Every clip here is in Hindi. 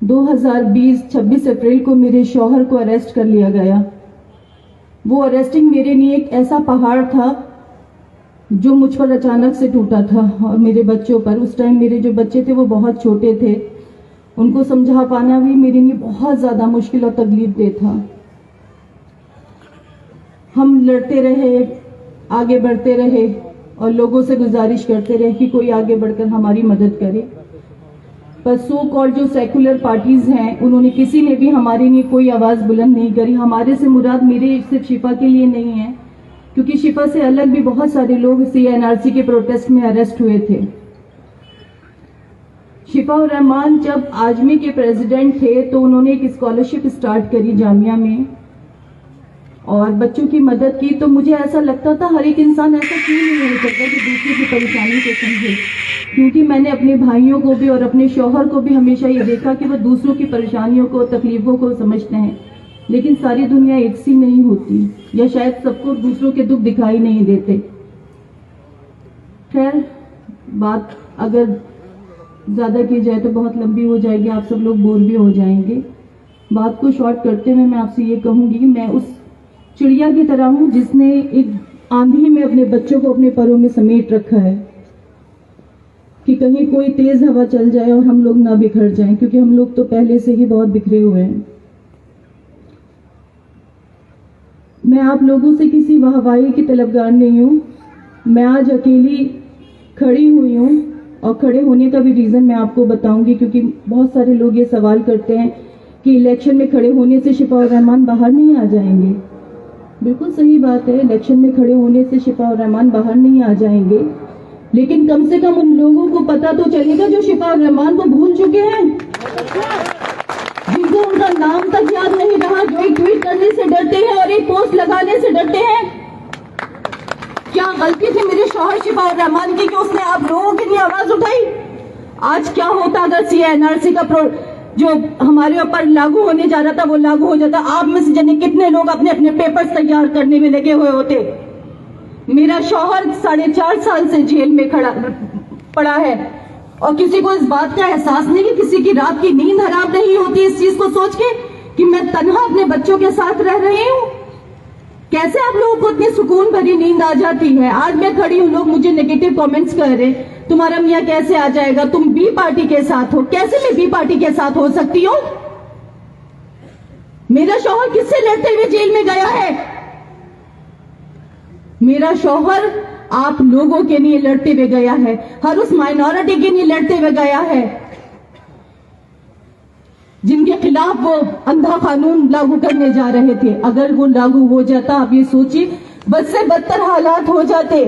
2020 26 अप्रैल को मेरे शौहर को अरेस्ट कर लिया गया। वो अरेस्टिंग मेरे लिए एक ऐसा पहाड़ था जो मुझ पर अचानक से टूटा था और मेरे बच्चों पर। उस टाइम मेरे जो बच्चे थे वो बहुत छोटे थे, उनको समझा पाना भी मेरे लिए बहुत ज्यादा मुश्किल और तकलीफ दे था। हम लड़ते रहे, आगे बढ़ते रहे और लोगों से गुजारिश करते रहे कि कोई आगे बढ़कर हमारी मदद करे, पर सो कॉल्ड जो सेकुलर पार्टीज हैं उन्होंने किसी ने भी हमारे लिए कोई आवाज बुलंद नहीं करी। हमारे से मुराद मेरे सिर्फ शिफा के लिए नहीं है, क्योंकि शिफा से अलग भी बहुत सारे लोग CNRC के प्रोटेस्ट में अरेस्ट हुए थे। शिफा और रहमान जब आजमी के प्रेसिडेंट थे तो उन्होंने एक स्कॉलरशिप स्टार्ट करी जामिया में और बच्चों की मदद की। तो मुझे ऐसा लगता था हर एक इंसान ऐसा क्यों नहीं हो सकता कि दूसरे की परेशानी को समझे, क्योंकि मैंने अपने भाइयों को भी और अपने शौहर को भी हमेशा ये देखा कि वो दूसरों की परेशानियों को, तकलीफों को समझते हैं। लेकिन सारी दुनिया एक सी नहीं होती, या शायद सबको दूसरों के दुख दिखाई नहीं देते। खैर, बात अगर ज्यादा की जाए तो बहुत लंबी हो जाएगी, आप सब लोग बोर भी हो जाएंगे। बात को शॉर्ट करते हुए मैं आपसे ये कहूंगी, मैं उस चिड़िया की तरह हूं जिसने एक आंधी में अपने बच्चों को अपने परों में समेट रखा है कि कहीं कोई तेज हवा चल जाए और हम लोग ना बिखर जाएं, क्योंकि हम लोग तो पहले से ही बहुत बिखरे हुए हैं। मैं आप लोगों से किसी वाहवाही की तलबगार नहीं हूं। मैं आज अकेली खड़ी हुई हूं और खड़े होने का भी रीजन मैं आपको बताऊंगी, क्योंकि बहुत सारे लोग ये सवाल करते हैं कि इलेक्शन में खड़े होने से शिफा और रहमान बाहर नहीं आ जाएंगे। बिल्कुल सही बात है, इलेक्शन में खड़े होने से शिफा और रहमान बाहर नहीं आ जाएंगे, लेकिन कम से कम उन लोगों को पता तो चलेगा जो शिफा और रहमान को भूल चुके हैं, जिनको उनका नाम तक याद नहीं रहा, जो एक ट्वीट करने से डरते हैं और एक पोस्ट लगाने से डरते हैं। क्या गलती थी मेरे शौहर शिफा और रहमान की कि उसने आप लोगों के लिए आवाज उठाई? आज क्या होता अगर CNRC का जो हमारे ऊपर लागू होने जा रहा था वो लागू हो जाता? आप में से जाने कितने लोग अपने अपने पेपर्स तैयार करने में लगे हुए होते। मेरा शौहर 4.5 साल से जेल में पड़ा है और किसी को इस बात का एहसास नहीं कि किसी की रात की नींद हराम नहीं होती इस चीज को सोच के कि मैं तन्हा अपने बच्चों के साथ रह रही हूँ। कैसे आप लोगों को इतनी सुकून भरी नींद आ जाती है? आज मैं खड़ी हूँ, लोग मुझे नेगेटिव कमेंट्स कर रहे, तुम्हारा मियाँ कैसे आ जाएगा, तुम बी पार्टी के साथ हो। कैसे मैं बी पार्टी के साथ हो सकती हूँ? मेरा शौहर किससे लड़ते हुए जेल में गया है? मेरा शौहर आप लोगों के लिए लड़ते हुए गया है, हर उस माइनॉरिटी के लिए लड़ते हुए गया है जिनके खिलाफ वो अंधा कानून लागू करने जा रहे थे। अगर वो लागू हो जाता, आप ये सोचिए, बद से बदतर हालात हो जाते।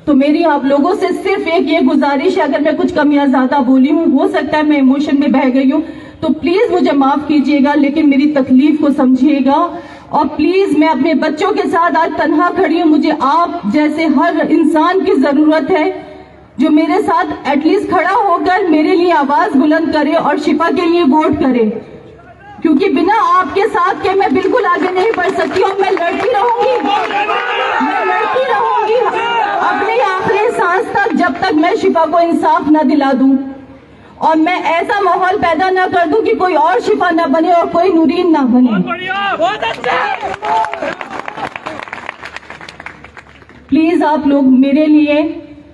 तो मेरी आप लोगों से सिर्फ एक ये गुजारिश है, अगर मैं कुछ कम या ज्यादा बोली हूँ, हो सकता है मैं इमोशन में बह गई हूँ, तो प्लीज मुझे माफ कीजिएगा, लेकिन मेरी तकलीफ को समझिएगा। और प्लीज, मैं अपने बच्चों के साथ आज तन्हा खड़ी हूँ। मुझे आप जैसे हर इंसान की जरूरत है जो मेरे साथ एटलीस्ट खड़ा होकर मेरे लिए आवाज बुलंद करे और शिफा के लिए वोट करे, क्योंकि बिना आपके साथ के मैं बिल्कुल आगे नहीं बढ़ सकती और मैं लड़ती रहूंगी अपनी आखिरी सांस तक, जब तक मैं शिफा को इंसाफ न दिला दूं और मैं ऐसा माहौल पैदा न कर दूं कि कोई और शिफा न बने और कोई नूरीन न बने। प्लीज आप लोग मेरे लिए,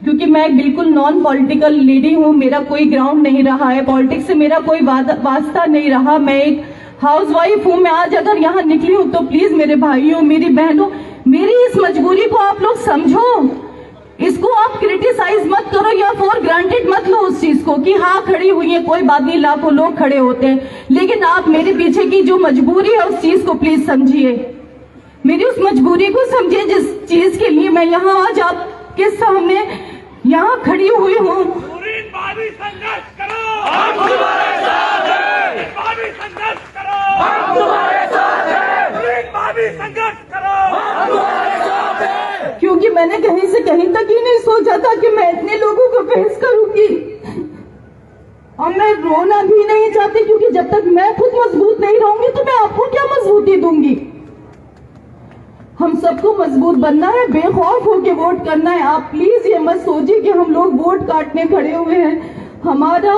क्योंकि मैं बिल्कुल नॉन पॉलिटिकल लेडी हूँ, मेरा कोई ग्राउंड नहीं रहा है, पॉलिटिक्स से मेरा कोई वास्ता नहीं रहा, मैं एक हाउसवाइफ हूँ। मैं आज अगर यहाँ निकली हूँ तो प्लीज मेरे भाइयों, मेरी बहनों, मेरी इस मजबूरी को आप लोग समझो। इसको आप क्रिटिसाइज मत करो या फॉर ग्रांटेड मत लो उस चीज को कि हाँ खड़ी हुई है, कोई बात नहीं, लाखों लोग खड़े होते हैं, लेकिन आप मेरे पीछे की जो मजबूरी है उस चीज को प्लीज समझिए। मेरी उस मजबूरी को समझिए जिस चीज के लिए मैं यहाँ आज आपके सामने यहाँ खड़ी हुई हूँ। क्योंकि मैंने कहीं से कहीं तक ही नहीं सोचा था कि मैं इतने लोगों को फेस करूंगी, और मैं रोना भी नहीं चाहती, क्योंकि जब तक मैं खुद मजबूत नहीं रहूंगी तो मैं आपको क्या मजबूती दूंगी। हम सबको मजबूत बनना है, बेखौफ होकर वोट करना है। आप प्लीज ये मत सोचिए कि हम लोग वोट काटने खड़े हुए हैं। हमारा